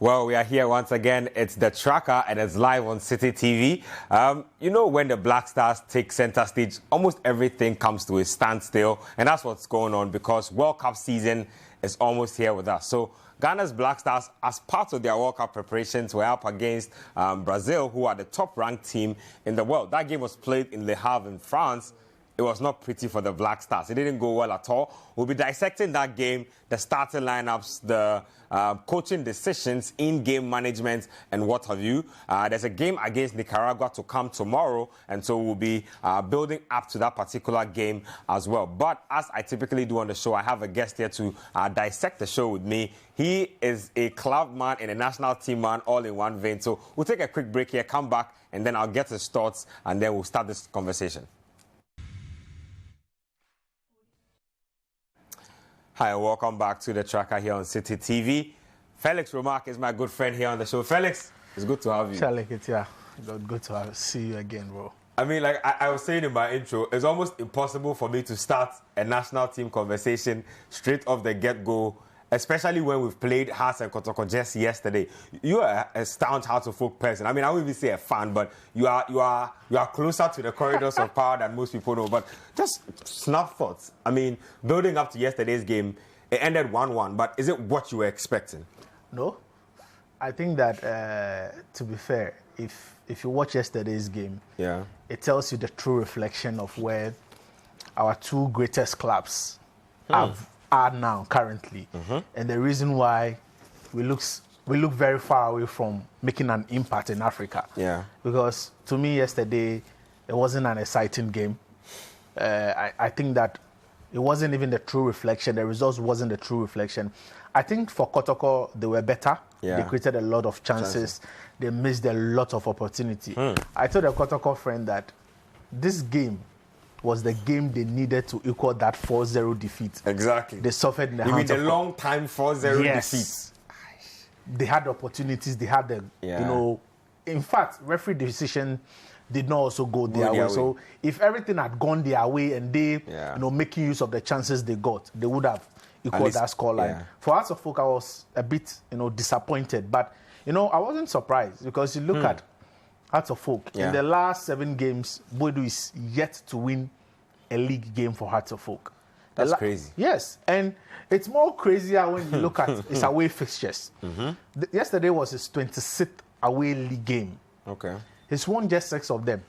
Well, we are here once again. It's the Tracker and it's live on Citi TV. You know, when the Black Stars take center stage, almost everything comes to a standstill. And that's what's going on because World Cup season is almost here with us. So Ghana's Black Stars, as part of their World Cup preparations, were up against Brazil, who are the top-ranked team in the world. That game was played in Le Havre in France. It was not pretty for the Black Stars. It didn't go well at all. We'll be dissecting that game, the starting lineups, the coaching decisions, in-game management, and what have you. There's a game against Nicaragua to come tomorrow, and so we'll be building up to that particular game as well. But as I typically do on the show, I have a guest here to dissect the show with me. He is a club man and a national team man all in one vein. So we'll take a quick break here, come back, and then I'll get his thoughts, and then we'll start this conversation. Hi, welcome back to the Tracker here on Citi TV. Felix Romark is my good friend here on the show. Felix, it's good to have you. Asante Kotoko, good to see you again, bro. I mean, like I was saying in my intro, it's almost impossible for me to start a national team conversation straight off the get-go, especially when we've played Asante Kotoko just yesterday. You are a staunch Hearts of Folk person. I mean, I wouldn't even say a fan, but you are closer to the corridors of power than most people know. But just snap thoughts. I mean, building up to yesterday's game, it ended 1-1. But is it what you were expecting? No. I think that, to be fair, if you watch yesterday's game, it tells you the true reflection of where our two greatest clubs are now currently, and the reason why we look very far away from making an impact in Africa. Yeah. Because to me yesterday it wasn't an exciting game. I think that it wasn't even the true reflection. The results wasn't the true reflection. I think for Kotoko they were better. Yeah. They created a lot of chances. They missed a lot of opportunity. I told a Kotoko friend that this game was the game they needed to equal that 4-0 defeat. Exactly. They suffered in the hands of... You mean the long-time 4-0 defeat? They had opportunities. They had the, you know... In fact, referee decision did not also go their way. So if everything had gone their way and they, you know, making use of the chances they got, they would have equaled that scoreline. For Hearts of Folk, I was a bit, you know, disappointed. But, you know, I wasn't surprised because you look at Hearts of Folk. In the last 7 games, Boedu is yet to win a league game for Hearts of Folk. That's crazy. Yes, and it's more crazier when you look at his away fixtures. Yesterday was his 26th away league game. Okay. He's won just 6 of them.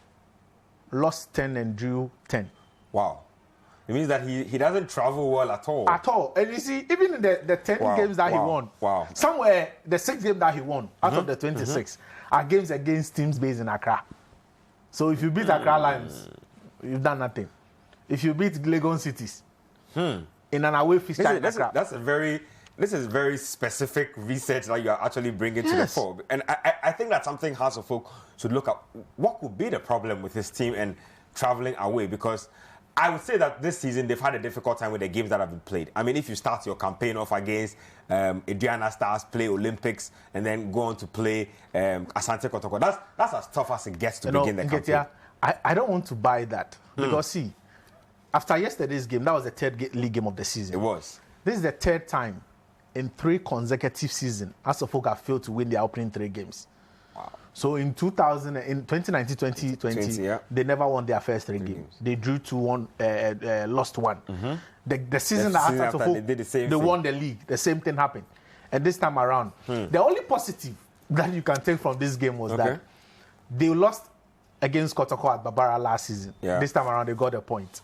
Lost 10 and drew 10. Wow. It means that he doesn't travel well at all. At all. And you see, even in the 10 games that he won, somewhere the 6 games that he won out of the 26 are games against teams based in Accra. So if you beat Accra Lions, you've done nothing. If you beat Legon Cities in an away fixture in Accra. This is very specific research that you are actually bringing to the fore. And I think that's something Hearts of Folk should look at. What could be the problem with his team and traveling away? Because I would say that this season they've had a difficult time with the games that have been played. I mean, if you start your campaign off against Adriana Stars, play Olympics, and then go on to play Asante Kotoko, that's as tough as it gets to begin the campaign. I don't want to buy that. Because, see, after yesterday's game, that was the 3rd league game of the season. It was. This is the 3rd time in 3 consecutive seasons Hearts of Folk have failed to win their opening 3 games. Wow. So in 2019-2020, they never won their first 3 games. They drew 2-1, lost 1. The season that Hearts of Folk, they won the league. The same thing happened. And this time around, the only positive that you can take from this game was that they lost against Kotoko at Barbara last season. This time around, they got a point.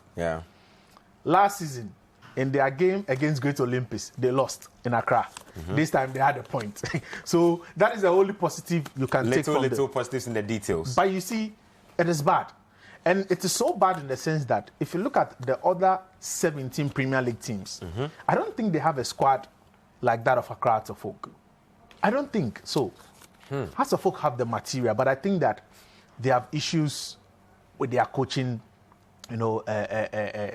Last season, in their game against Great Olympics, they lost in Accra. This time, they had a point. So that is the only positive you can take from little positives in the details. But you see, it is bad. And it is so bad in the sense that if you look at the other 17 Premier League teams, I don't think they have a squad like that of Accra Hearts of Folk. I don't think so. Hearts of Folk have the material, but I think that they have issues with their coaching, you know,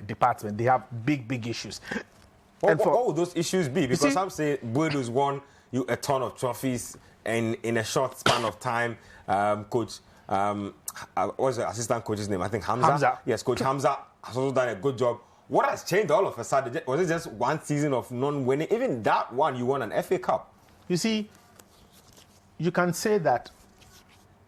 department. They have big issues. What would those issues be? Because some say Boedu's won you a ton of trophies and in a short span of time. Coach, what's the assistant coach's name? I think Hamza. Yes, Coach Hamza has also done a good job. What has changed all of a sudden? Was it just one season of non-winning? Even that one, you won an FA Cup. You see, you can say that,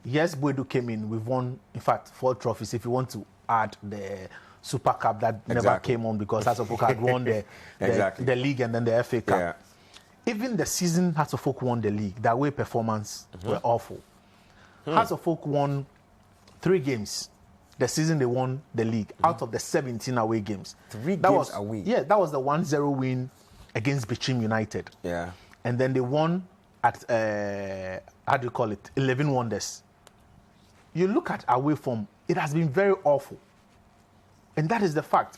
yes, Boedu came in. We've won, in fact, 4 trophies. If you want to add the Super Cup that never came on because Asante had won the league and then the FA Cup. Yeah. Even the season Asante won the league, their away performance were awful. Asante won 3 games. The season they won the league out of the 17 away games. 3 games away. Yeah, that was the 1-0 win against Bichim United. Yeah. And then they won at 11 Wonders. You look at away form, it has been very awful. And that is the fact.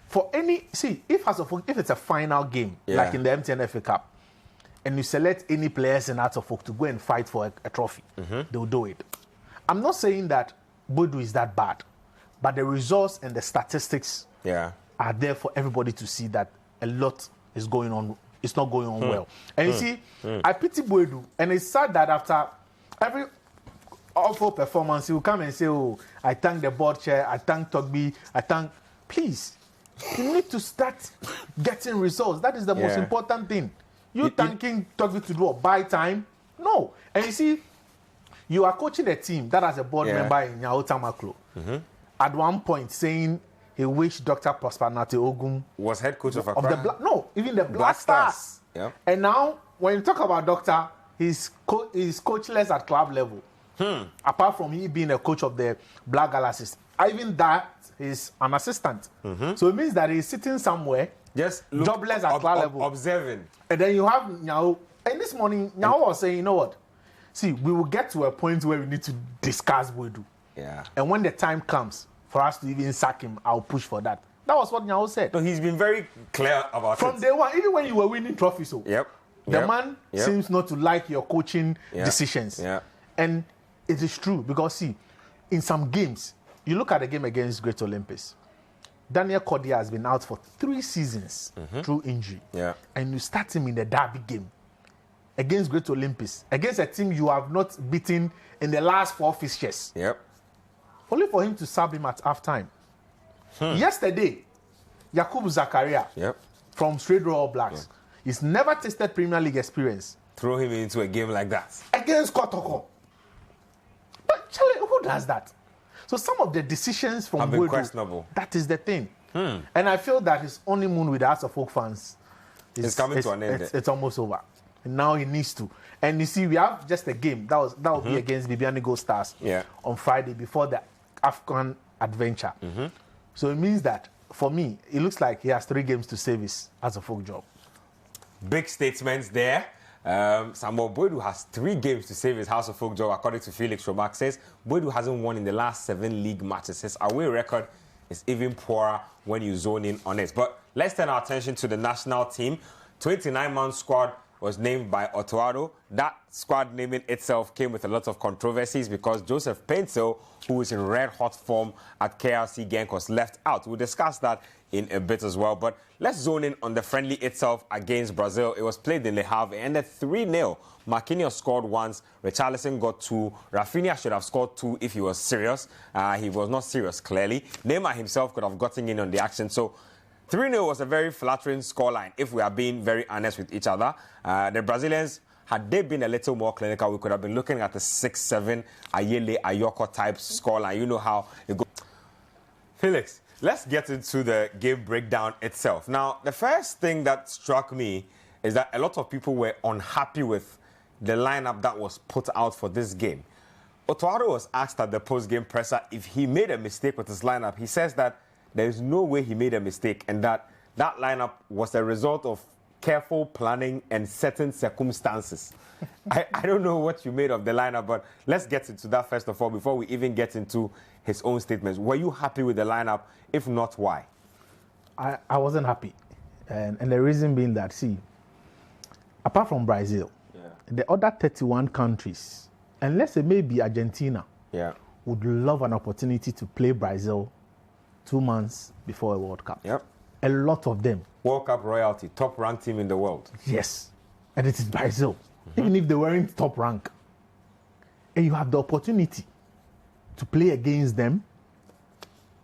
For any, see, if it's a final game, like in the MTN FA Cup, and you select any players in Asante to go and fight for a trophy, they'll do it. I'm not saying that Boedu is that bad, but the results and the statistics are there for everybody to see that a lot is going on. It's not going on well. And you see, I pity Boedu, and it's sad that after every awful performance, he will come and say, "Oh, I thank the board chair, I thank Togby, I thank." Please, you need to start getting results. That is the most important thing. You thanking Togby to do a buy time? No. And you see, you are coaching a team that has a board member in Nyao Tamaklo. At one point saying he wished Dr. Prosper Nate Ogum was head coach of Accra. Even the Black Stars. Yeah. And now, when you talk about Doctor, he's coachless at club level. Apart from he being a coach of the Black Galaxies. Even that, he's an assistant. So it means that he's sitting somewhere, jobless at club level. Observing. And then you have Nyao. And this morning, Nyao was saying, you know what? See, we will get to a point where we need to discuss Boedu. Yeah. And when the time comes for us to even sack him, I'll push for that. That was what Nyao said. No, he's been very clear about it. From day one, even when you were winning trophies, the man seems not to like your coaching decisions. Yeah. And it is true because, see, in some games, you look at the game against Great Olympics, Daniel Cordia has been out for 3 seasons through injury. Yeah. And you start him in the derby game against Great Olympics, against a team you have not beaten in the last 4 fixtures. Yep. Only for him to sub him at halftime. Yesterday, Yakub Zakaria from Straight Royal Blacks, he's never tasted Premier League experience. Throw him into a game like that. Against Kotoko. But Charlie, who does that? So some of the decisions from have been questionable. That is the thing. And I feel that his honeymoon with the Hearts of Oak fans is coming to an end. It's almost over. And now he needs to. And you see, we have just a game. That will be against Bibiani Gold Stars on Friday before the Afghan adventure. So it means that, for me, it looks like he has 3 games to save his as a folk job. Big statements there. Samuel Boedu has 3 games to save his House of Folk job, according to Felix Romark. Says Boedu hasn't won in the last 7 league matches. His away record is even poorer when you zone in on it. But let's turn our attention to the national team. 29-man squad was named by Otoado. That squad naming itself came with a lot of controversies because Joseph Paintsel, who is in red-hot form at KRC Genk, was left out. We'll discuss that in a bit as well. But let's zone in on the friendly itself against Brazil. It was played in Le Havre. It ended 3-0. Marquinhos scored once. Richarlison got 2. Rafinha should have scored 2 if he was serious. He was not serious, clearly. Neymar himself could have gotten in on the action. So 3-0 was a very flattering scoreline, if we are being very honest with each other. The Brazilians, had they been a little more clinical, we could have been looking at the 6-7 Ayele Ayoko type scoreline. You know how it goes. Felix, let's get into the game breakdown itself. Now, the first thing that struck me is that a lot of people were unhappy with the lineup that was put out for this game. Otoado was asked at the post-game presser if he made a mistake with his lineup. He says that there is no way he made a mistake and that lineup was a result of careful planning and certain circumstances. I don't know what you made of the lineup, but let's get into that first of all before we even get into his own statements. Were you happy with the lineup? If not, why? I wasn't happy. And the reason being that, see, apart from Brazil, the other 31 countries, and let's say maybe Argentina, would love an opportunity to play Brazil 2 months before a World Cup. Yep. A lot of them. World Cup royalty, top-ranked team in the world. Yes. And it is Brazil. Even if they weren't top rank. And you have the opportunity to play against them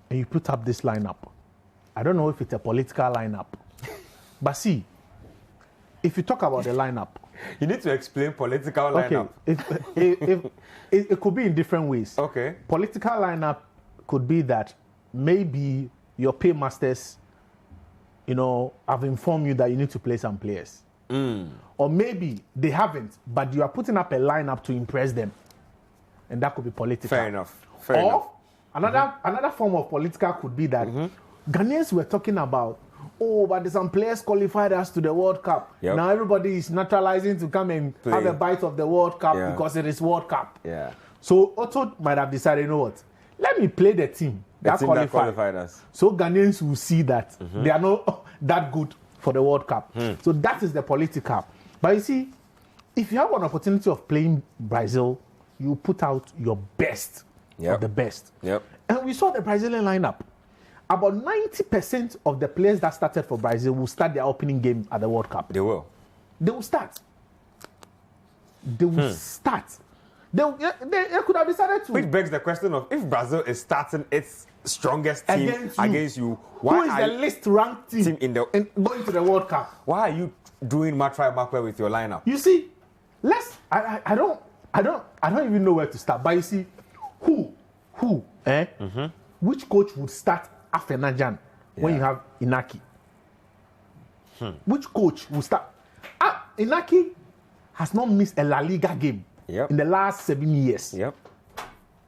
and you put up this lineup. I don't know if it's a political lineup. But see, if you talk about the lineup, you need to explain political lineup. Okay, it could be in different ways. Okay. Political lineup could be that maybe your paymasters, have informed you that you need to play some players. Or maybe they haven't, but you are putting up a lineup to impress them. And that could be political. Fair enough. Fair enough. Another form of political could be that Ghanaians were talking about, but some players qualified us to the World Cup. Yep. Now everybody is naturalizing to come and have a bite of the World Cup because it is World Cup. Yeah. So Otto might have decided, you know what? Let me play the team that qualified us. So Ghanaians will see that they are not that good for the World Cup. So that is the political. But you see, if you have an opportunity of playing Brazil, you put out your best of the best. Yep. And we saw the Brazilian lineup. About 90% of the players that started for Brazil will start their opening game at the World Cup. They will. They will start. They will start. They could have decided to. Which begs the question of, if Brazil is starting its strongest team against you, why who is the least ranked team in going to the World Cup? Why are you doing Matrai Makwe with your lineup? You see, I don't even know where to start. But you see, which coach would start Afenajan when you have Inaki? Which coach will start? Inaki has not missed a La Liga game in the last 7 years. Yep.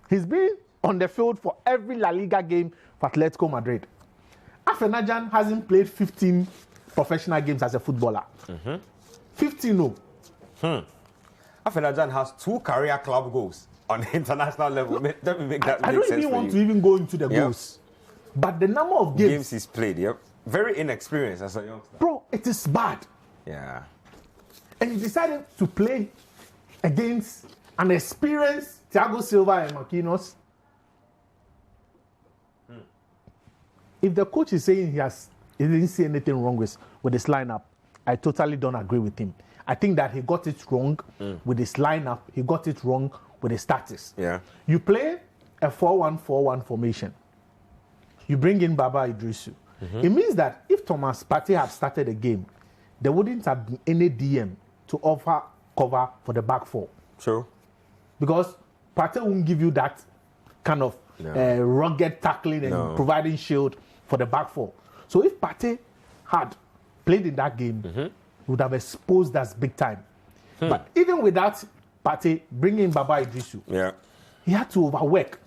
He's been on the field for every La Liga game for Atletico Madrid. Afenajan hasn't played 15 professional games as a footballer. 15, no. Afenajan has 2 career club goals on the international level. Let me make that I don't even want to even go into the goals. But the number of games he's played, very inexperienced as a youngster. Bro, it is bad. Yeah. And he decided to play against an experienced Thiago Silva and Marquinhos. If the coach is saying he didn't see anything wrong with his lineup, I totally don't agree with him. I think that he got it wrong with his lineup. He got it wrong with his tactics. Yeah. You play a 4-1-4-1 formation. You bring in Baba Idrisu. It means that if Thomas Partey had started the game, there wouldn't have been any DM to offer cover for the back four. True. Because Partey won't give you that kind of rugged tackling and providing shield for the back four. So if Partey had played in that game, he would have exposed us big time. But even without Partey bringing Baba Idrisu, he had to overwork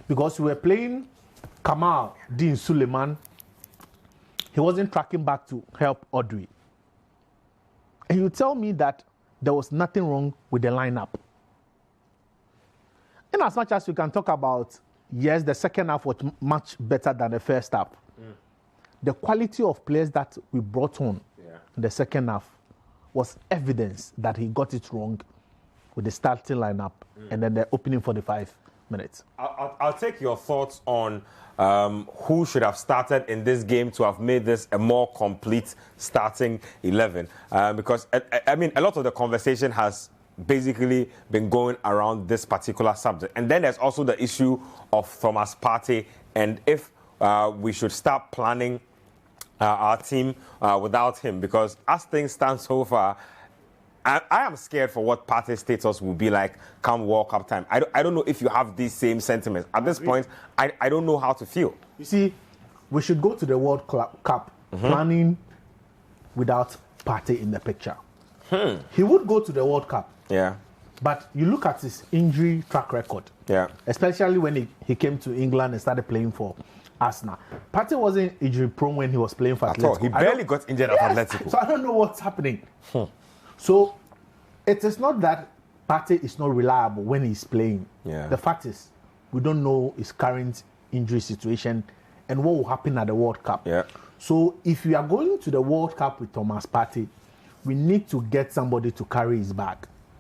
because we were playing Kamal Dean Suleiman. He wasn't tracking back to help Audrey. And you tell me that there was nothing wrong with the lineup. In as much as we can talk about, yes, the second half was much better than the first half. The quality of players that we brought on in the second half was evidence that he got it wrong with the starting lineup and then the opening 45 minutes. I'll take your thoughts on who should have started in this game to have made this a more complete starting 11. Because, I mean, a lot of the conversation has basically been going around this particular subject. And then there's also the issue of Thomas Partey and if we should start planning our team without him. Because as things stand so far, I am scared for what Partey's status will be like come World Cup time. I don't know if you have these same sentiments. At this point, I don't know how to feel. You see, we should go to the World Cup planning without Partey in the picture. He would go to the World Cup. Yeah. But you look at his injury track record. Yeah. Especially when he came to England and started playing for Arsenal. Partey wasn't injury prone when he was playing for Atletico. He barely got injured at Atletico. So I don't know what's happening. So it is not that Partey is not reliable when he's playing. Yeah. The fact is, we don't know his current injury situation and what will happen at the World Cup. Yeah. So if we are going to the World Cup with Thomas Partey, we need to get somebody to carry his bag.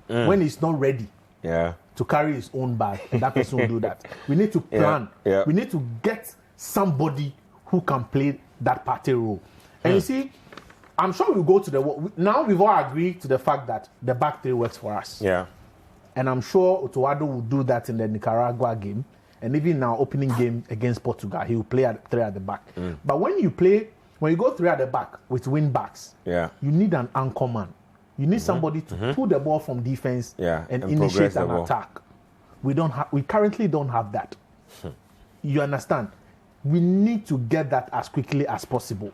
When he's not ready to carry his own bag, that person will do that. We need to plan. Yeah. We need to get somebody who can play that Partey role. And you see, I'm sure we'll go to the... Now we've all agreed to the fact that the back three works for us. Yeah. And I'm sure Otuado will do that in the Nicaragua game. And even in our opening game against Portugal, he will play at 3 at the back. But when you play when you go 3 at the back with wing backs, you need an anchor man. You need somebody to pull the ball from defense and initiate an attack. We currently don't have that. You understand? We need to get that as quickly as possible.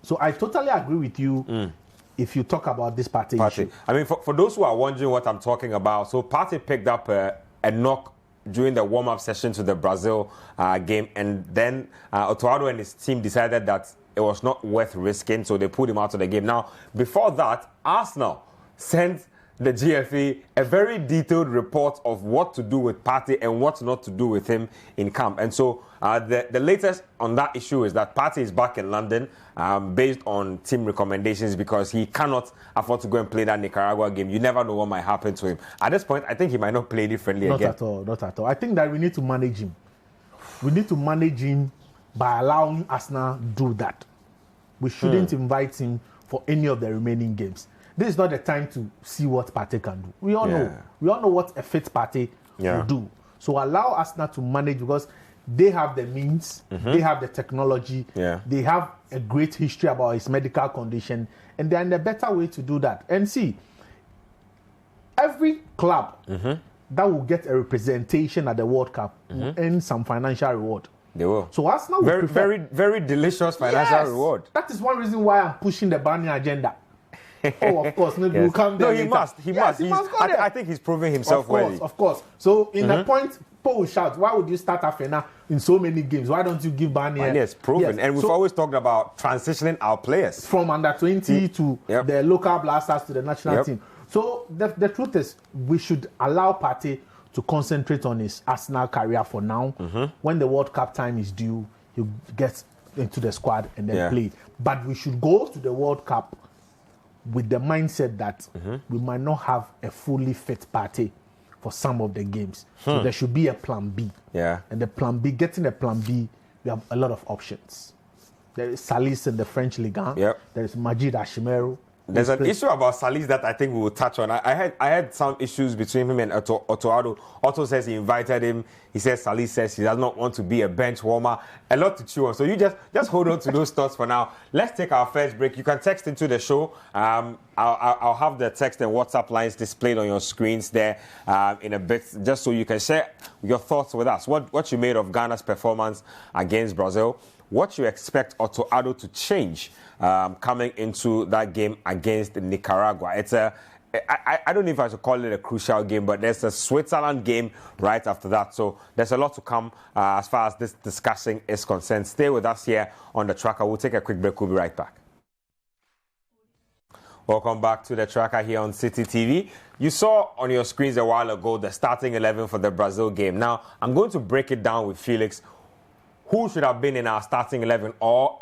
So I totally agree with you if you talk about this Partey issue. I mean, for those who are wondering what I'm talking about, so Partey picked up a knock during the warm-up session to the Brazil game, and then Otoado and his team decided that it was not worth risking, so they pulled him out of the game. Now, before that, Arsenal sent the GFA a very detailed report of what to do with Partey and what not to do with him in camp. And so the latest on that issue is that Partey is back in London based on team recommendations because he cannot afford to go and play that Nicaragua game. You never know what might happen to him. At this point, I think he might not play differently again. Not at all. I think that we need to manage him. We need to manage him by allowing Arsenal do that. We shouldn't invite him for any of the remaining games. This is not the time to see what Partey can do. We all know. We all know what a fit Partey will do. So allow Arsenal to manage because they have the means, they have the technology, they have a great history about his medical condition, and they're in a better way to do that. And see, every club that will get a representation at the World Cup will earn some financial reward. They will. So Arsenal will very delicious financial reward. That is one reason why I'm pushing the Barney agenda. Oh, of course. Maybe we'll come there. No, he must. He must. I think he's proving himself worthy. Of course. So, in the point, Paul will shout, why would you start Afena in so many games? Why don't you give Barney? Yes, proven. Yes. And we've always talked about transitioning our players. From under 20 to the local blasters to the national team. So, the truth is, we should allow Partey to concentrate on his Arsenal career for now. When the World Cup time is due, he'll get into the squad and then play. But we should go to the World Cup with the mindset that we might not have a fully fit Partey for some of the games. So there should be a plan B. And the plan B, getting a plan B, we have a lot of options. There is Salis in the French Ligue 1. There is Majid Ashimeru. There's an issue about Salis that I think we will touch on. I had some issues between him and Otoado. Otto says he invited him. He says Salis says he does not want to be a bench warmer. A lot to chew on. So you just hold on to those thoughts for now. Let's take our first break. You can text into the show. I'll have the text and WhatsApp lines displayed on your screens there in a bit, just so you can share your thoughts with us. What you made of Ghana's performance against Brazil. What you expect Otoado to change coming into that game against Nicaragua. It's I don't know if I should call it a crucial game, but there's a Switzerland game right after that. So there's a lot to come as far as this discussion is concerned. Stay with us here on The Tracker. We'll take a quick break. We'll be right back. Welcome back to The Tracker here on Citi TV. You saw on your screens a while ago the starting 11 for the Brazil game. Now, I'm going to break it down with Felix. Who should have been in our starting 11? Or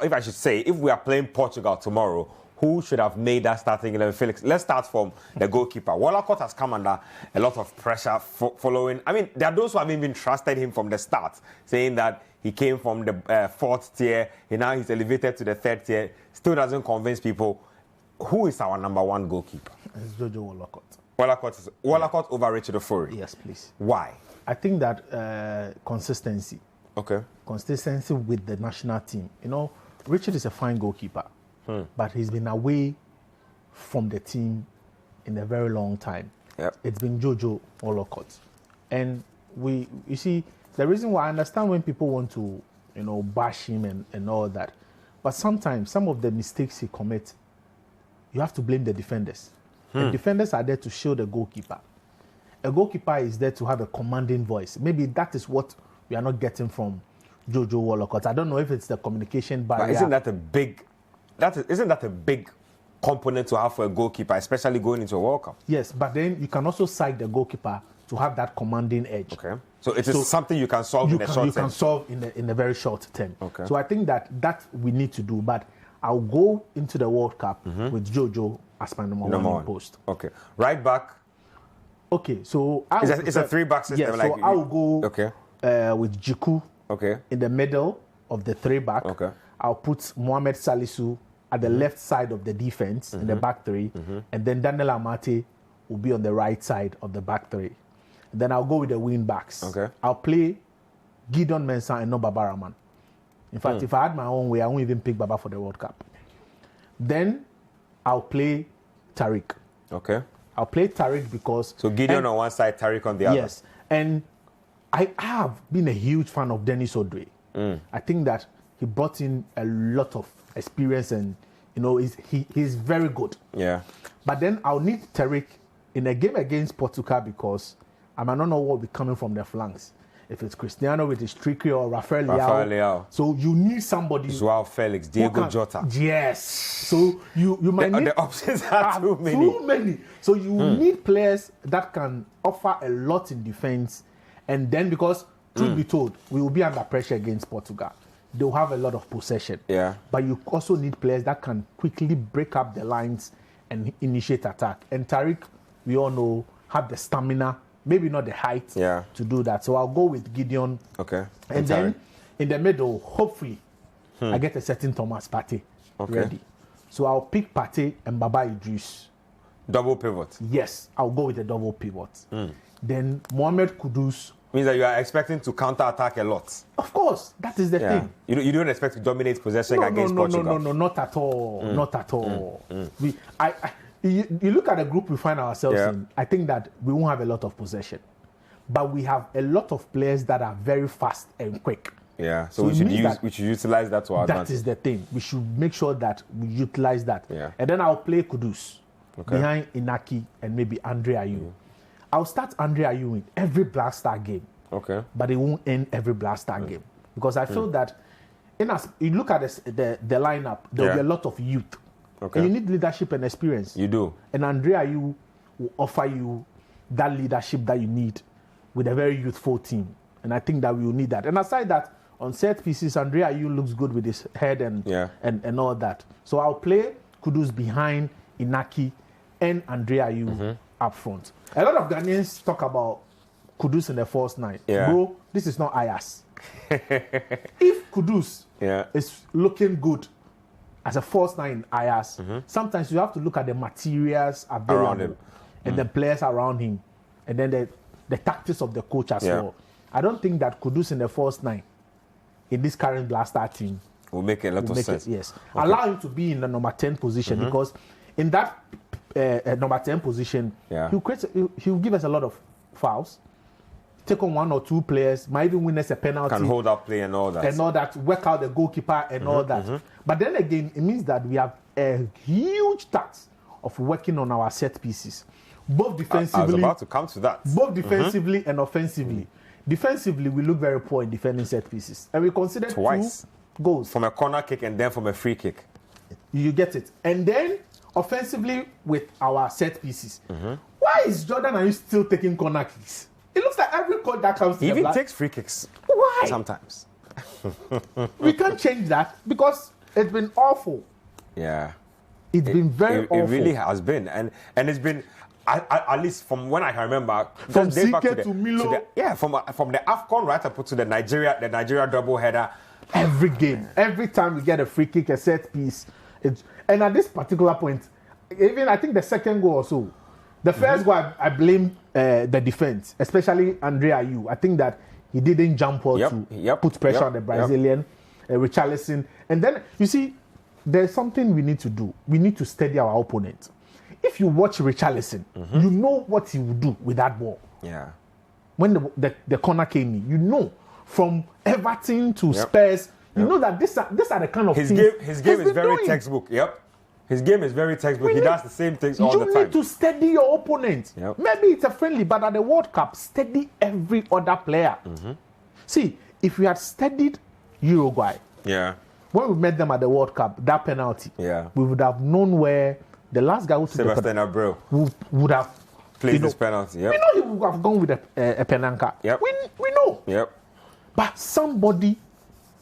if I should say, if we are playing Portugal tomorrow, who should have made that starting 11? Felix, let's start from the goalkeeper. Wallacott has come under a lot of pressure following. I mean, there are those who haven't even trusted him from the start, saying that he came from the fourth tier, and now he's elevated to the third tier. Still doesn't convince people. Who is our number one goalkeeper? It's Jojo Wallacott. Wallacott over Richard Ofori? Yes, please. Why? I think that consistency. Okay. Consistency with the national team. You know, Richard is a fine goalkeeper, but he's been away from the team in a very long time. It's been Jojo Wallacott. And you see, the reason why I understand when people want to, bash him and all that, but sometimes some of the mistakes he commits, you have to blame the defenders. The defenders are there to shield the goalkeeper. A goalkeeper is there to have a commanding voice. Maybe that is what we are not getting from Jojo Wallacott. I don't know if it's the communication barrier. But isn't that a big component to have for a goalkeeper, especially going into a World Cup? Yes, but then you can also cite the goalkeeper to have that commanding edge. Okay. So it is something you can solve in the short term. You can solve in a very short term. Okay. So I think that we need to do. But I'll go into the World Cup with Jojo as my number one post. Okay. Right back. Okay, so it's a three-back system. Yeah, so I'll go with Jiku in the middle of the three-back. Okay. I'll put Mohamed Salisu at the left side of the defense in the back three, and then Daniel Amate will be on the right side of the back three. And then I'll go with the wing backs. Okay. I'll play Gideon Mensah and Noba Baraman In fact, if I had my own way, I won't even pick Baba for the World Cup. Then I'll play Tariq. Okay. I'll play Tariq because... So Gideon on one side, Tariq on the other. Yes. And I have been a huge fan of Dennis Odwe. I think that he brought in a lot of experience and, he's very good. Yeah. But then I'll need Tariq in a game against Portugal because I might not know what will be coming from the flanks. If it's Cristiano with his trickery or Rafael Leao. So you need somebody. Joao Felix, Diego Jota. Yes. So you might need. The options are too many. Too many. So you need players that can offer a lot in defense. And then because, truth be told, we will be under pressure against Portugal. They'll have a lot of possession. Yeah. But you also need players that can quickly break up the lines and initiate attack. And Tariq, we all know, have the stamina. Maybe not the height to do that. So I'll go with Gideon. Okay. And then in the middle, hopefully, I get a certain Thomas Partey ready. So I'll pick Partey and Baba Idris. Double pivot? Yes, I'll go with the double pivot. Then Mohamed Kudus. Means that you are expecting to counter-attack a lot. Of course, that is the thing. You don't expect to dominate possession against Portugal? No, not at all. Not at all. You look at the group we find ourselves in, I think that we won't have a lot of possession. But we have a lot of players that are very fast and quick. Yeah, so we should utilize that to our advantage. That is the thing. We should make sure that we utilize that. Yeah. And then I'll play Kudus behind Inaki and maybe Andre Ayew. I'll start Andre Ayew in every Black Star game. Okay. But it won't end every Black Star game. Because I feel that you look at the lineup, there will be a lot of youth. Okay. And you need leadership and experience. You do. And Andre Ayew will offer you that leadership that you need with a very youthful team. And I think that we will need that. And aside that, on set pieces, Andre Ayew looks good with his head and all that. So I'll play Kudus behind Inaki and Andre Ayew up front. A lot of Ghanaians talk about Kudus in the first nine. Yeah. Bro, this is not Ayas. If Kudus is looking good as a false nine in Ayas, sometimes you have to look at the materials available around him and the players around him, and then the tactics of the coach as well. I don't think that Kudus in the first nine in this current Black Star team will make a lot of sense. Yes. Okay. Allow him to be in the number 10 position because in that number 10 position, he'll give us a lot of fouls. Take on one or two players, might even win us a penalty. Can hold up play and all that. And all that, work out the goalkeeper and all that. But then again, it means that we have a huge task of working on our set pieces. Both defensively. I was about to come to that. Both defensively and offensively. Defensively, we look very poor in defending set pieces. And we consider twice 2 goals. From a corner kick and then from a free kick. You get it. And then offensively with our set pieces. Why is Jordan and you still taking corner kicks? It looks like every coach that comes to he even takes free kicks. Why? Sometimes. We can't change that because it's been awful. Yeah. It's been very awful. It really has been. And it's been, at least from when I can remember, from Zike to Milo. From the AFCON right up to the Nigeria double header. Every game, every time we get a free kick, a set piece. And at this particular point, even I think the second goal or so, the first goal, I blame the defense, especially Andre Ayew. I think that he didn't jump well to put pressure on the Brazilian, Richarlison. And then, you see, there's something we need to do. We need to steady our opponent. If you watch Richarlison, you know what he will do with that ball. Yeah. When the corner came in, you know, from Everton to Spurs, you know that these are the kind of his things his game is very textbook. His game is very textbook. He does the same things all the time. You need to steady your opponent. Maybe it's a friendly, but at the World Cup, steady every other player. See, if we had studied Uruguay, when we met them at the World Cup, that penalty, we would have known where the last guy who took Sebastian Abreu would have played this penalty. We know he would have gone with a penanka. We know. But somebody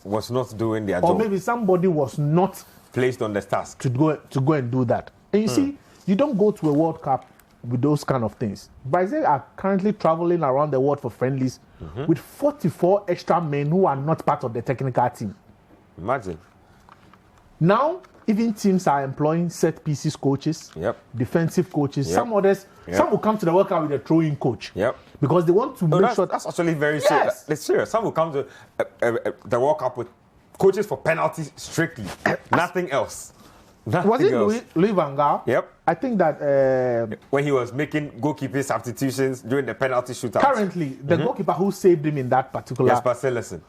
was not doing their job. Or job. maybe somebody was not placed on the task to go and do that. And you see, you don't go to a World Cup with those kind of things. Brazil are currently traveling around the world for friendlies with 44 extra men who are not part of the technical team. Imagine. Now, even teams are employing set pieces coaches, defensive coaches. Some others, some will come to the World Cup with a throwing coach. Because they want to make sure. That's actually very serious. It's serious. Some will come to the World Cup with coaches for penalties strictly, nothing else. Nothing was it else. Louis van Gaal? Yep. I think that when he was making goalkeeping substitutions during the penalty shootout. Currently, the goalkeeper who saved him in that particular. Yes, but say listen.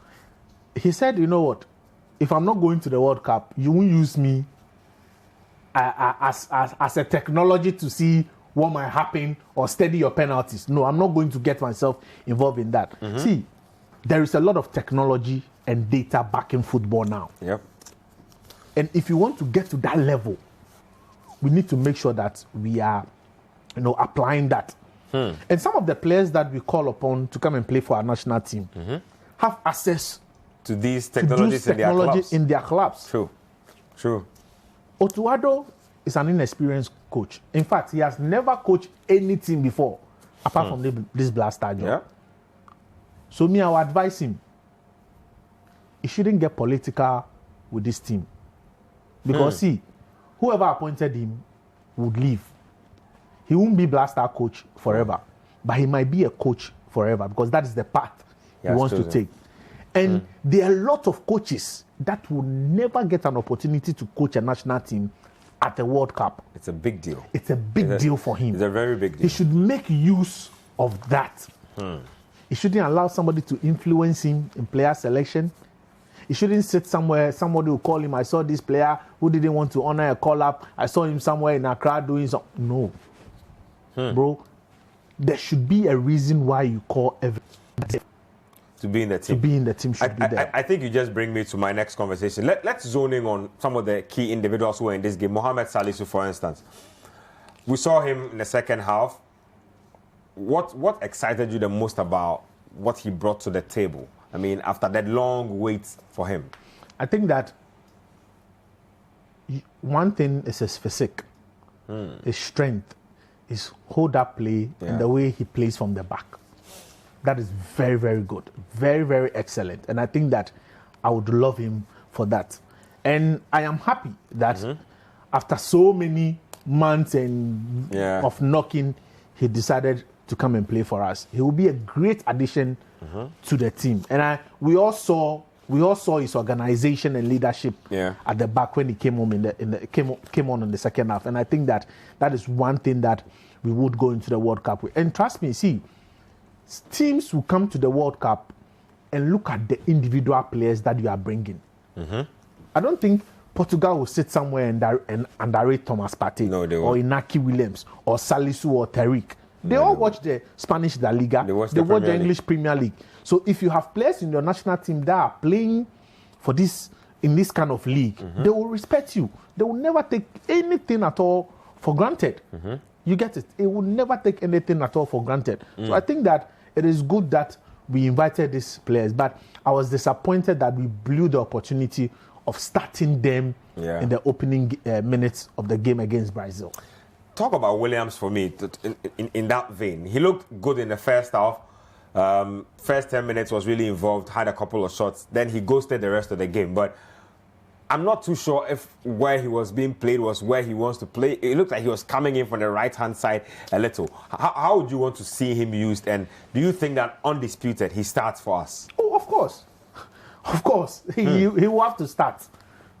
He said, you know what? If I'm not going to the World Cup, you won't use me as a technology to see what might happen or study your penalties. No, I'm not going to get myself involved in that. See, there is a lot of technology and data backing football now. Yep. And if you want to get to that level, we need to make sure that we are, applying that. And some of the players that we call upon to come and play for our national team have access to these technologies in their clubs. True. Otuado is an inexperienced coach. In fact, he has never coached any team before, apart from this Black Star job. Yeah. So I would advise him, he shouldn't get political with this team. Because see, whoever appointed him would leave. He won't be Black Star coach forever, but he might be a coach forever because that is the path he wants to take. And there are a lot of coaches that will never get an opportunity to coach a national team at the World Cup. It's a big deal. It's a big deal for him. It's a very big deal. He should make use of that. He shouldn't allow somebody to influence him in player selection. He shouldn't sit somewhere, somebody will call him, I saw this player who didn't want to honor a call-up. I saw him somewhere in Accra doing something. No. Bro, there should be a reason why you call everyone to be in the team. To be in the team should be there. I think you just bring me to my next conversation. Let's zone in on some of the key individuals who were in this game. Mohamed Salisu, for instance. We saw him in the second half. What excited you the most about what he brought to the table? I mean, after that long wait for him. I think that one thing is his physique, his strength, his hold-up play, and the way he plays from the back. That is very, very good. Very, very excellent. And I think that I would love him for that. And I am happy that after so many months of knocking, he decided to come and play for us. He will be a great addition to the team. And we all saw his organization and leadership at the back when he came on came on in the second half. And I think that is one thing that we would go into the World Cup with. And trust me, see, teams will come to the World Cup and look at the individual players that you are bringing. I don't think Portugal will sit somewhere and underrate Thomas Partey or Inaki Williams or Salisu or Tariq. They all watch the Spanish La Liga. They watch the English Premier League. So if you have players in your national team that are playing for this in this kind of league, they will respect you. They will never take anything at all for granted. You get it? It will never take anything at all for granted. So I think that it is good that we invited these players, but I was disappointed that we blew the opportunity of starting them in the opening minutes of the game against Brazil. Talk about Williams for me in that vein. He looked good in the first half. First 10 minutes was really involved, had a couple of shots. Then he ghosted the rest of the game. But I'm not too sure if where he was being played was where he wants to play. It looked like he was coming in from the right-hand side a little. How would you want to see him used? And do you think that undisputed he starts for us? Oh, of course. Of course. He will have to start.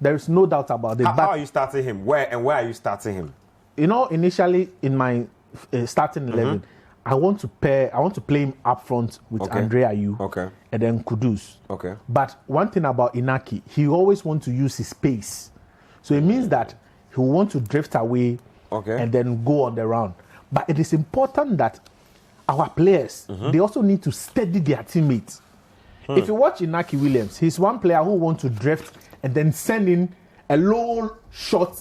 There is no doubt about it. How are you starting him? Where are you starting him? Initially in my starting 11, I want to play him up front with Andre Ayew and then Kudus. But one thing about Inaki, he always wants to use his pace. So it means that he will want to drift away and then go on the round. But it is important that our players, they also need to steady their teammates. If you watch Inaki Williams, he's one player who wants to drift and then send in a low shot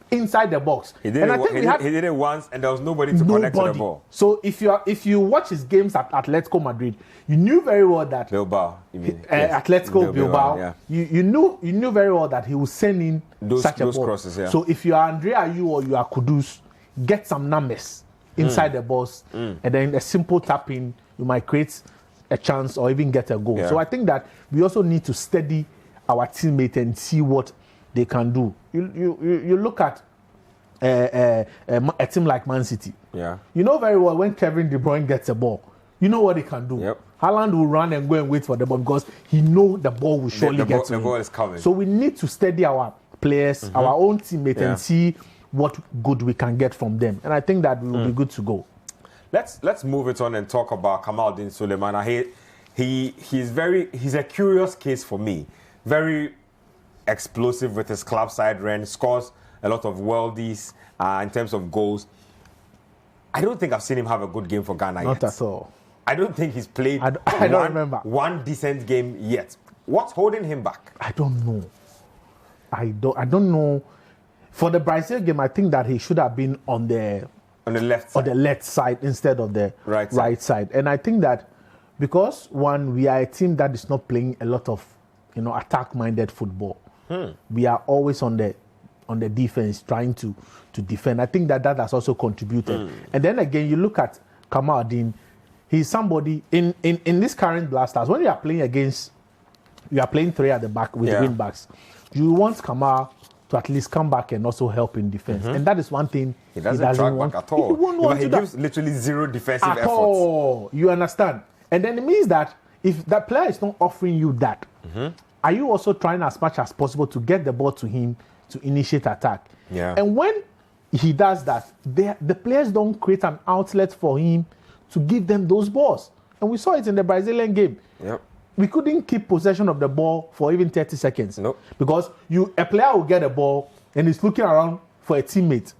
inside the box. He did it once, and there was nobody to connect to the ball. So if you watch his games at Atletico Madrid, you knew very well that Bilbao, you mean? Atletico Bilbao. You knew very well that he will send in such a ball. Crosses, So if you are Andre Ayew or you are Kudus, get some numbers inside the box, and then a simple tapping, you might create a chance or even get a goal. So I think that we also need to steady our teammates and see what they can do. You look at a team like Man City. You know very well when Kevin De Bruyne gets a ball, you know what he can do. Haaland will run and go and wait for the ball because he knows the ball will surely get to him. The ball is coming. So we need to steady our players, our own teammates, and see what good we can get from them. And I think that we will be good to go. Let's move it on and talk about Kamaldeen Sulemana. He's a curious case for me. Very explosive with his club side run, scores a lot of worldies in terms of goals. I don't think I've seen him have a good game for Ghana yet. Not at all. I don't think he's played I don't remember one decent game yet. What's holding him back? I don't know. I don't know. For the Brazil game, I think that he should have been on the left side. On the left side instead of the right side. And I think that because we are a team that is not playing a lot of attack-minded football. We are always on the defense trying to defend. I think that has also contributed. And then again, you look at Kamaldeen. He's somebody in this current Blasters. When you are playing three at the back with wing backs, you want Kamal to at least come back and also help in defense. And that is one thing he doesn't track back at all. He gives literally zero defensive efforts. All. You understand? And then it means that if that player is not offering you that, are you also trying as much as possible to get the ball to him to initiate attack? Yeah. And when he does that, the players don't create an outlet for him to give them those balls. And we saw it in the Brazilian game. Yep. We couldn't keep possession of the ball for even 30 seconds. Nope. Because a player will get a ball and he's looking around for a teammate.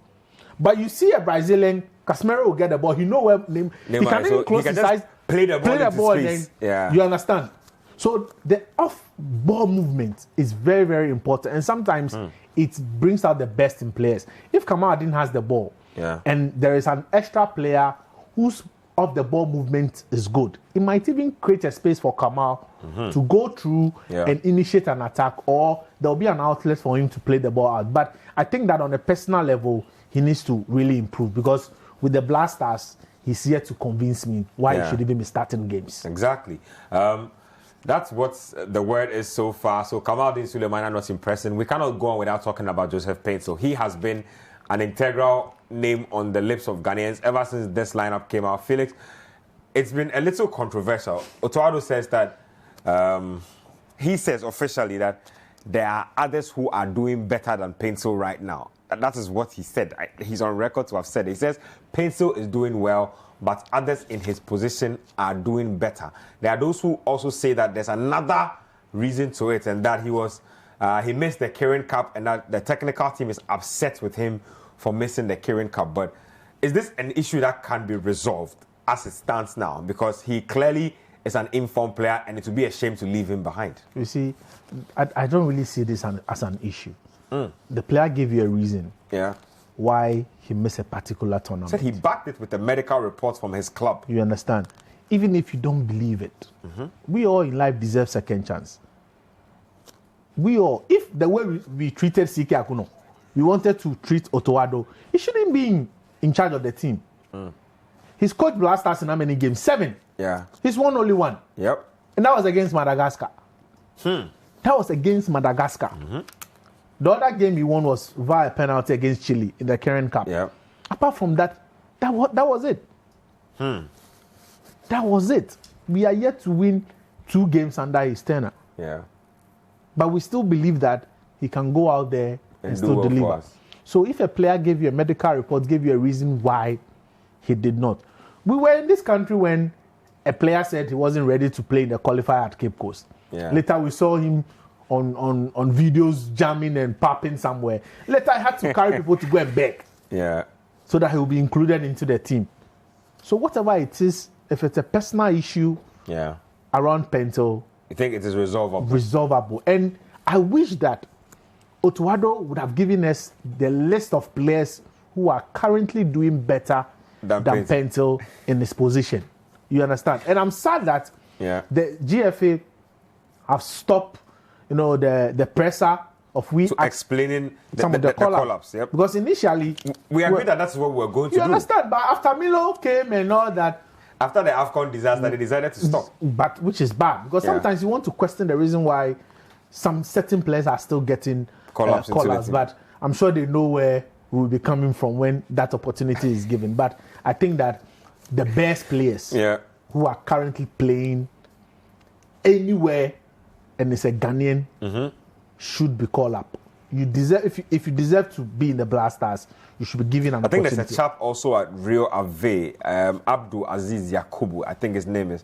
But you see a Brazilian, Casemiro will get the ball. He knows where he can even close his eyes, play the ball into space. And then, you understand? So the off-ball movement is very, very important. And sometimes it brings out the best in players. If Kamaldeen has the ball and there is an extra player whose off-the-ball movement is good, it might even create a space for Kamal to go through and initiate an attack, or there'll be an outlet for him to play the ball out. But I think that on a personal level, he needs to really improve, because with the Blasters, he's yet to convince me why he should even be starting games. Exactly. That's what the word is so far. So Kamaldeen Sulemana not impressing. We cannot go on without talking about Joseph Paint. So he has been an integral name on the lips of Ghanaians ever since this lineup came out. Felix, it's been a little controversial. Otoado says that, he says officially that there are others who are doing better than Paintsel right now. That is what he said. He's on record to have said. He says Paintsel is doing well, but others in his position are doing better. There are those who also say that there's another reason to it, and that he missed the Kirin Cup, and that the technical team is upset with him for missing the Kirin Cup. But is this an issue that can be resolved as it stands now? Because he clearly is an informed player, and it would be a shame to leave him behind. You see, I don't really see this as an issue. The player gave you a reason why he missed a particular tournament. Said he backed it with the medical reports from his club. You understand? Even if you don't believe it, we all in life deserve second chance. We all, if the way we treated CK Akuno, we wanted to treat Otoado, he shouldn't be in charge of the team. He's coached Blasters in how many games? 7. Yeah. He's won only 1. Yep. And that was against Madagascar. That was against Madagascar. The other game he won was via penalty against Chile in the Kirin Cup. Yep. Apart from that, that was it. That was it. We are yet to win 2 games under his tenure. Yeah. But we still believe that he can go out there and still deliver. So if a player gave you a medical report, gave you a reason why he did not. We were in this country when a player said he wasn't ready to play in the qualifier at Cape Coast. Yeah. Later we saw him on videos jamming and popping somewhere. Later I had to carry people to go and beg. Yeah. So that he will be included into the team. So whatever it is, if it's a personal issue around Paintsel, you think it is resolvable? Resolvable. And I wish that Otoado would have given us the list of players who are currently doing better than Paintsel in this position. You understand? And I'm sad that the GFA have stopped, the presser of explaining some of the call-ups. Yep. Because initially we agreed that that's what we were going to do. You understand? But after Milo came and all that, after the AFCON disaster, they decided to stop. But which is bad, because sometimes you want to question the reason why some certain players are still getting call-ups. But I'm sure they know where we will be coming from when that opportunity is given. But I think that the best players who are currently playing anywhere and is a Ghanaian should be called up. You deserve, if you deserve to be in the Black Stars, you should be given an opportunity. I think there's a chap also at Rio Ave, Abdul Aziz Yakubu, I think his name is.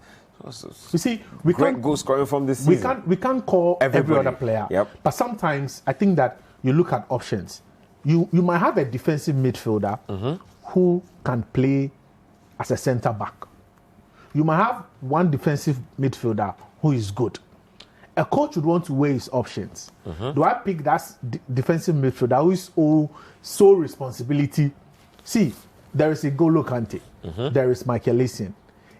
You see, we can't go scoring from this season. We can't call every other player. But sometimes I think that you look at options. You might have a defensive midfielder who can play as a centre back. You might have one defensive midfielder who is good. A coach would want to weigh his options. Do I pick that defensive midfielder who is sole responsibility? See, there is N'Golo Kante. There is Michael Essien.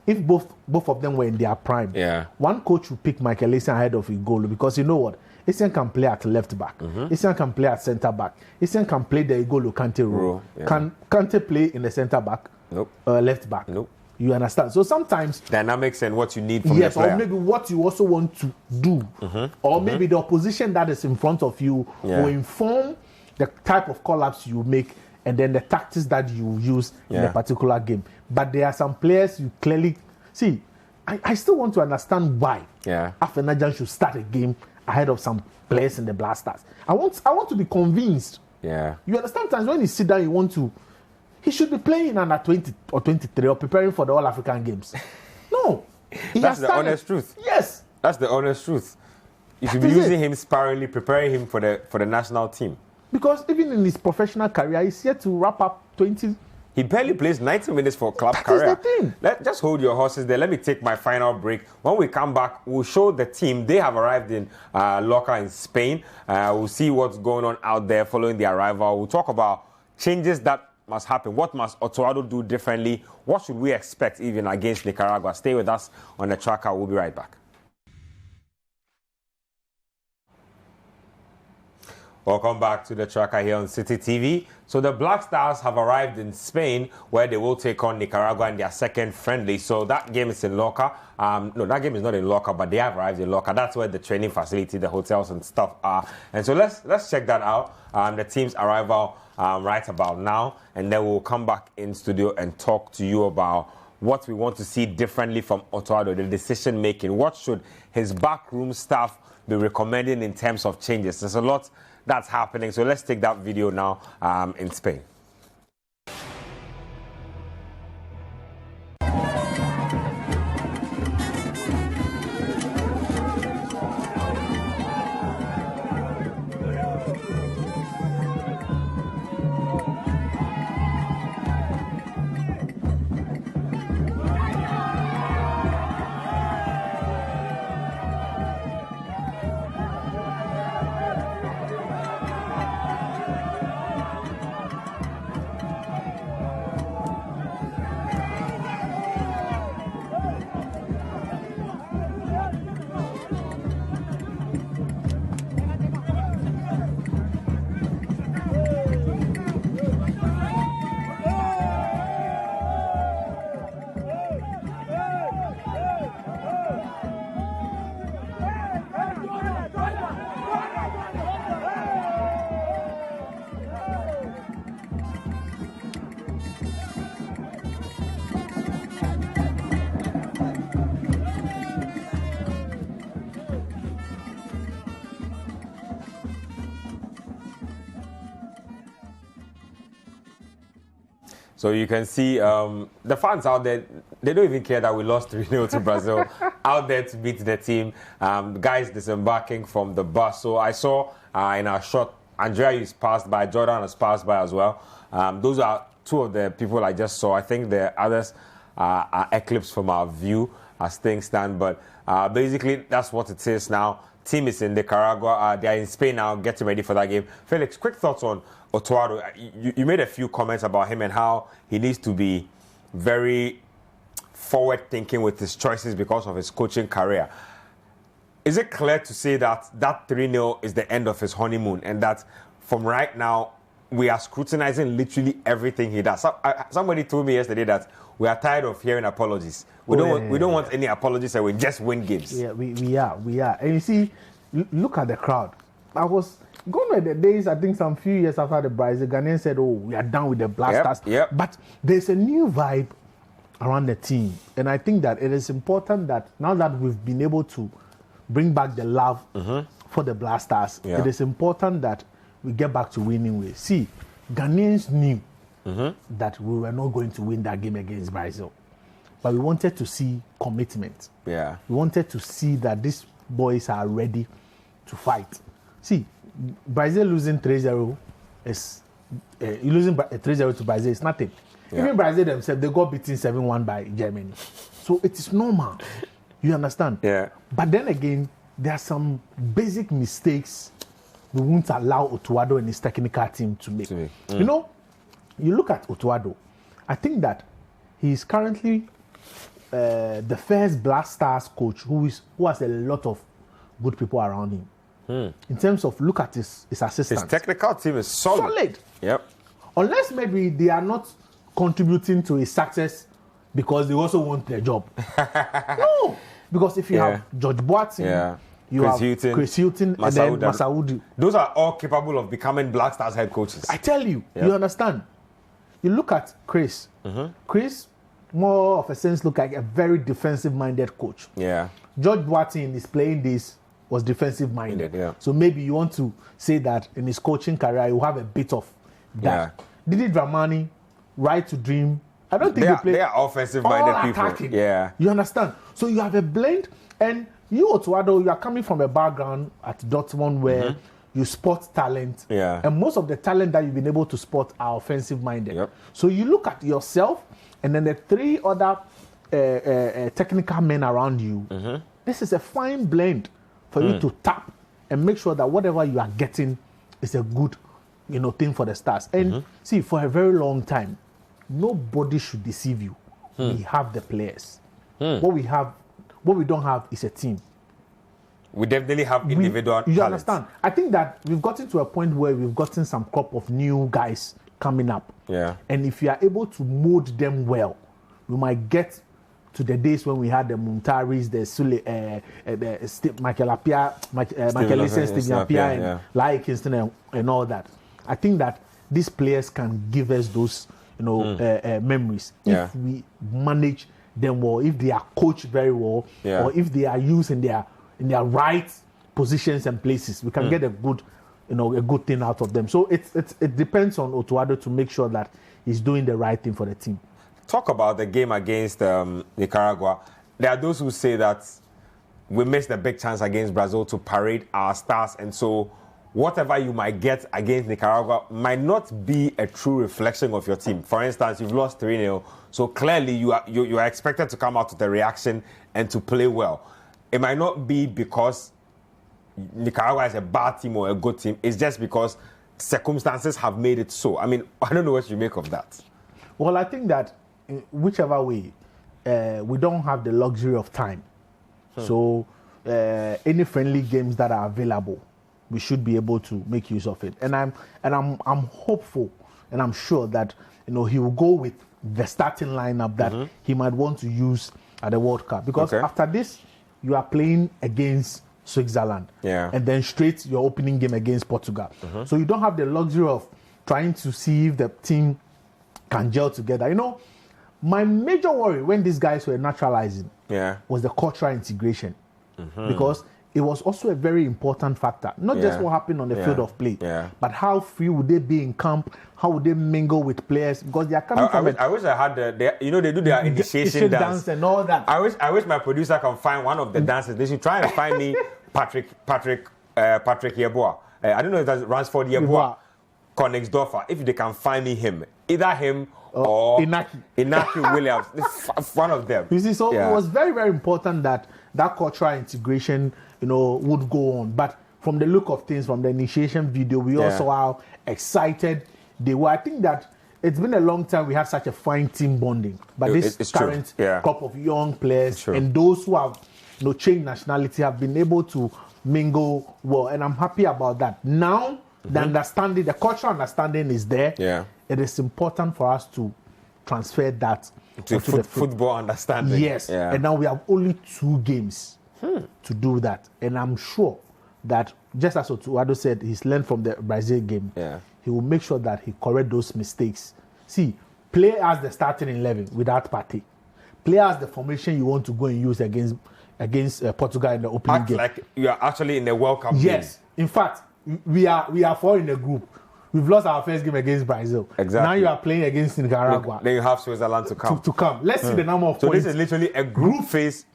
If both of them were in their prime, one coach would pick Michael Essien ahead of N'Golo because you know what? Essien can play at left back. Essien can play at centre back. Essien can play the N'Golo Kante role. Can Kante play in the centre back? Nope. Left back? Nope. You understand? So sometimes dynamics and what you need from the player. Or maybe what you also want to do, or maybe the opposition that is in front of you will inform the type of call-ups you make and then the tactics that you use in a particular game. But there are some players you clearly see. I still want to understand why Afenajan should start a game ahead of some players in the Black Stars. I want to be convinced. Yeah. You understand? Sometimes when you sit down, you want to. He should be playing under 20 or 23 or preparing for the All-African Games. No. That's the honest truth. Yes. That's the honest truth. You should be using him sparingly, preparing him for the national team. Because even in his professional career, he's yet to wrap up 20. He barely plays 90 minutes for club career. That is the thing. Just hold your horses there. Let me take my final break. When we come back, we'll show the team. They have arrived in Lorca in Spain. We'll see what's going on out there following the arrival. We'll talk about changes that must happen. What must Otoado do differently? What should we expect even against Nicaragua? Stay with us on the tracker. We'll be right back. Welcome back to the tracker here on Citi TV. So the Black Stars have arrived in Spain where they will take on Nicaragua in their second friendly. So that game is in Lorca. No, that game is not in Lorca, but they have arrived in Lorca. That's where the training facility, the hotels and stuff are. And so let's check that out. The team's arrival right about now. And then we'll come back in studio and talk to you about what we want to see differently from Otoado, the decision making. What should his backroom staff be recommending in terms of changes? There's a lot that's happening. So let's take that video now in Spain. So you can see the fans out there, they don't even care that we lost 3-0 to Brazil, out there to beat the team. Guys disembarking from the bus. So I saw in our shot, Andrea is passed by, Jordan has passed by as well. Those are two of the people I just saw. I think the others are eclipsed from our view as things stand. But basically, that's what it is now. Team is in Nicaragua. They are in Spain now, getting ready for that game. Felix, quick thoughts on Otoado. You made a few comments about him and how he needs to be very forward-thinking with his choices because of his coaching career. Is it clear to say that that 3-0 is the end of his honeymoon and that from right now, we are scrutinizing literally everything he does? Somebody told me yesterday that we are tired of hearing apologies. We don't want any apologies and we just win games. Yeah, we are. And you see, look at the crowd. I was going by the days, I think some few years after the Brazil, Ghanaians said, oh, we are done with the Black Stars. Yep. But there's a new vibe around the team. And I think that it is important that now that we've been able to bring back the love for the Black Stars, it is important that we get back to winning ways. See, Ghanaians knew that we were not going to win that game against Brazil. But we wanted to see commitment. Yeah. We wanted to see that these boys are ready to fight. See, Brazil losing 3-0 is... losing 3-0 to Brazil is nothing. Yeah. Even Brazil themselves, they got beaten 7-1 by Germany. So it is normal. You understand? Yeah. But then again, there are some basic mistakes we won't allow Otuado and his technical team to make. You know, you look at Otuado, I think that he is currently the first Black Stars coach who has a lot of good people around him. In terms of, look at his assistants. His technical team is solid. Yep. Unless maybe they are not contributing to his success because they also want their job. No, because if you have George Boateng, you have Chris Hilton, and then Masaudi. Those are all capable of becoming Black Stars head coaches. I tell you, you understand? You look at Chris. Chris, more of a sense, look like a very defensive-minded coach. Yeah. George Boateng is playing this was defensive-minded. So maybe you want to say that in his coaching career, you have a bit of that. Didi Dramani, Right to Dream. I don't think they are offensive-minded people. Attacking. Yeah. You understand? So you have a blend, and you, Otuado, you are coming from a background at Dortmund where you spot talent. Yeah. And most of the talent that you've been able to spot are offensive-minded. Yep. So you look at yourself and then the three other technical men around you. This is a fine blend for you to tap and make sure that whatever you are getting is a good, thing for the Stars. And see, for a very long time, nobody should deceive you. We have the players. What we don't have is a team. We definitely have individual talents. You understand? I think that we've gotten to a point where we've gotten some crop of new guys coming up. Yeah. And if you are able to mold them well, we might get to the days when we had the Muntaris, the Sule, Michael Appiah, Michael Essien, Stephen Appiah, and Lai Kingston, and all that. I think that these players can give us those, memories if we manage them well, if they are coached very well, or if they are used in their right positions and places. We can get a good, a good thing out of them. So it depends on Otuado to make sure that he's doing the right thing for the team. Talk about the game against Nicaragua. There are those who say that we missed a big chance against Brazil to parade our stars, and so whatever you might get against Nicaragua might not be a true reflection of your team. For instance, you've lost 3-0, so clearly you are expected to come out with a reaction and to play well. It might not be because Nicaragua is a bad team or a good team. It's just because circumstances have made it so. I mean, I don't know what you make of that. Well, I think that whichever way, we don't have the luxury of time. So any friendly games that are available, we should be able to make use of it. And I'm hopeful, and I'm sure that he will go with the starting lineup that he might want to use at the World Cup. Because after this, you are playing against Switzerland, and then straight your opening game against Portugal. So you don't have the luxury of trying to see if the team can gel together. My major worry when these guys were naturalizing was the cultural integration, because it was also a very important factor. Not just what happened on the field of play, but how free would they be in camp? How would they mingle with players? Because they are coming from... I wish I had they do their initiation dance and all that. I wish my producer can find one of the dances. They should try and find me Patrick Yeboah. I don't know if that's Ransford Yeboah, Konigsdorfer. If they can find me him, either him or Inaki Williams, one of them. You see, so it was very, very important that cultural integration, would go on. But from the look of things, from the initiation video, we also saw how excited they were. I think that it's been a long time we had such a fine team bonding. But this current crop of young players and those who have changed nationality have been able to mingle well. And I'm happy about that. Now, the understanding, the cultural understanding is there. It is important for us to transfer that to the football understanding. Yes. And now we have only 2 games to do that. And I'm sure that, just as Otuado said, he's learned from the Brazil game. He will make sure that he correct those mistakes. See, play as the starting 11 without Partey. play as the formation you want to go and use against Portugal in the opening game. Like you are actually in the World Cup game. Yes. In fact, we are 4 in the group. We've lost our first game against Brazil. Exactly. Now you are playing against Nicaragua. Then you have Switzerland to come. To come. Let's see the number of points. So this is literally a group phase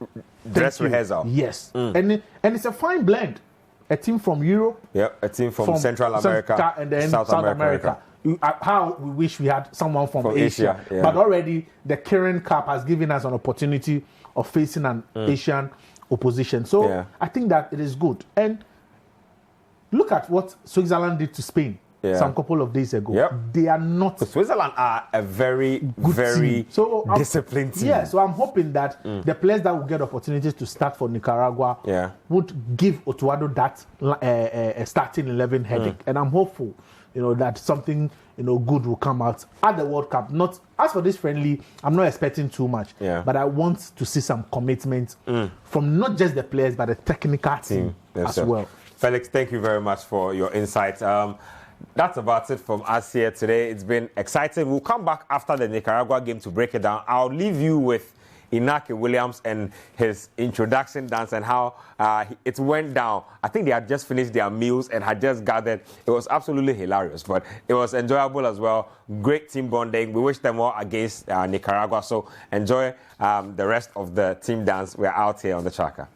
dress rehearsal. Yes. And it's a fine blend. A team from Europe. Yeah, a team from Central America. And then South America. How we wish we had someone from Asia. Yeah. But already the Kirin Cup has given us an opportunity of facing an Asian opposition. So I think that it is good. And look at what Switzerland did to Spain some couple of days ago. Yep. They are not... Switzerland are a very disciplined team. Yeah, so I'm hoping that the players that will get opportunities to start for Nicaragua would give Otuado that starting 11 headache. And I'm hopeful, that something, good will come out at the World Cup. Not as for this friendly, I'm not expecting too much. Yeah. But I want to see some commitment from not just the players, but the technical team as well. Felix, thank you very much for your insights. That's about it from us here today. It's been exciting. We'll come back after the Nicaragua game to break it down. I'll leave you with Inaki Williams and his introduction dance and how it went down. I think they had just finished their meals and had just gathered. It was absolutely hilarious, but it was enjoyable as well. Great team bonding. We wish them all against Nicaragua. So enjoy the rest of the team dance. We're out here on the tracker.